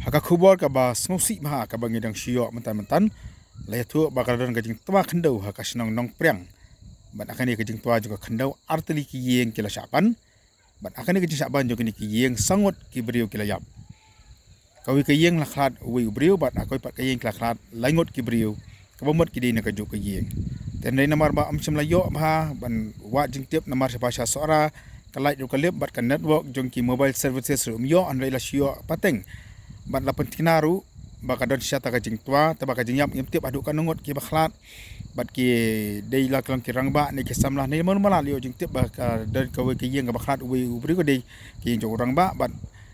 haka khubor ka ba snosi ma ka bangidang shio mentan lai tu bakal don kajing tua khendau haka snong nong priang ban akan ni kajing tua juga khendau arteli ki yeng kila syapan ban akan ni kajing syapan juga ni ki yeng sangot ki beriu kila yap kawi ki yeng laklat wi beriu ban akoi pat ki yeng laklat langot ki beriu kabamot ki di na kaju ki yeng dan dai namar ba amsem layo ba ban wa jing tip namar sepasha sora kalai du kalip bat kan network jong ki mobile services rum yo an la shio pateng ban lapan tinaru baka don syata ka jing tua ta baka jing yap tip adu kanungot ki bakhlat bat ki dei la klang ki rangba ni ki samlah ni mon malal yo jing tip baka don ka we ki yeng ka bakhlat we ubri ko dei ki jong rangba bat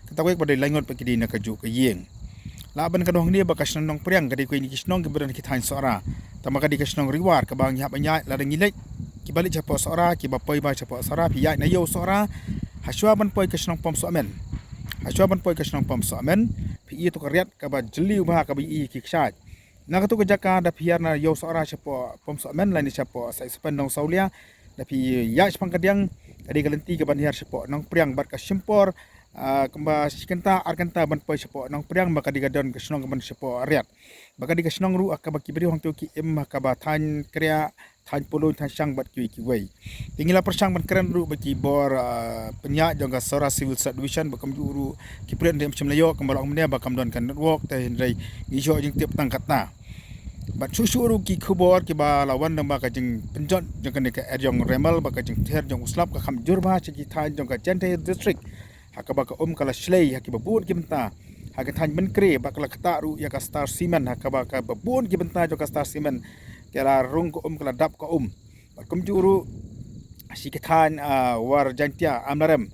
katawe ko dei langot pa ki di na kaju ka yeng laban kadong dia baka snong priang ka dei ko ni ki snong ki beran ki thain sora ta maka di ka snong riwar ka bang yap anya la deng ilek ki balik chapo sora ki bapoi ba chapo sora pi ya na yo sora haswa ban poi ka snong pom so amen haswa ban poi ka snong pom so amen pi itu kariat ka ba jeli ba ka bi ki ksat na ka tu ka jaka da piar na yo sora chapo pom so amen la ni chapo sai sepen dong saulia da pi ya spang kadiang kadi kalenti ka ban hiar chapo nong priang bat ka simpor kemba sikenta arkenta ban poi chapo nong priang ba ka di gadon ka snong ban chapo ariat ba ka di ka snong ru ka ba ki bri hong tu ki em ka ba than kriya than pulun than sang bat ki wei tingila persang ban keren ru bagi bor penyak jongga sora civil subdivision bakam juru ki pren dem chimlayo kembal ong ne bakam don kan network te hendrai ngijo jing tip tang katna bat susuru ki khubor ki ba lawan dang ba ka jing penjot jong kan ka erjong remal ba ka jing ther jong uslap ka kham jurba chi than jong ka chente district haka ba ka kala shlei haki babun ki benta haka than benkre ba kala kata ru ya ka star cement haka ba ka babun ki benta jong ka star cement kala rung ko kala dap ko bakum juru sikethan war jantia amlarem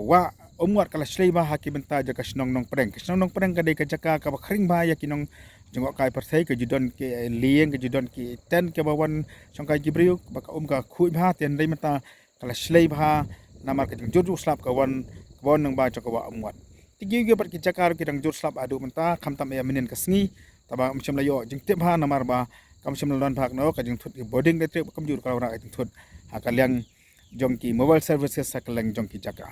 wa umwat kala shlei ba haki benta jaka snong nong preng ka dei ka jaka ka khring ba ya kinong jengok kai persai ke judon ke lieng ke judon ke ten ke bawan songkai gibriu baka ka khui ba ten dei mata kala shlei ba namar ke juru slap ka wan nang ba jaka wa umwat tigi ge pat ki jaka ki dang jur slap adu menta kham tam ya minen ka sngi taba mchem layo jing tip ba namar ba kam semlan phak no ka jing thut boarding de trip kam jur ka ra ka jing thut hakalyang jongki mobile services sakalang jongki jaka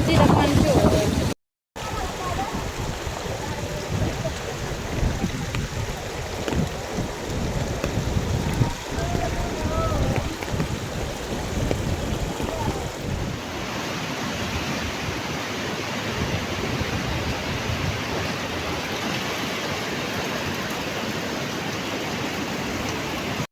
Chị đặt ăn chưa?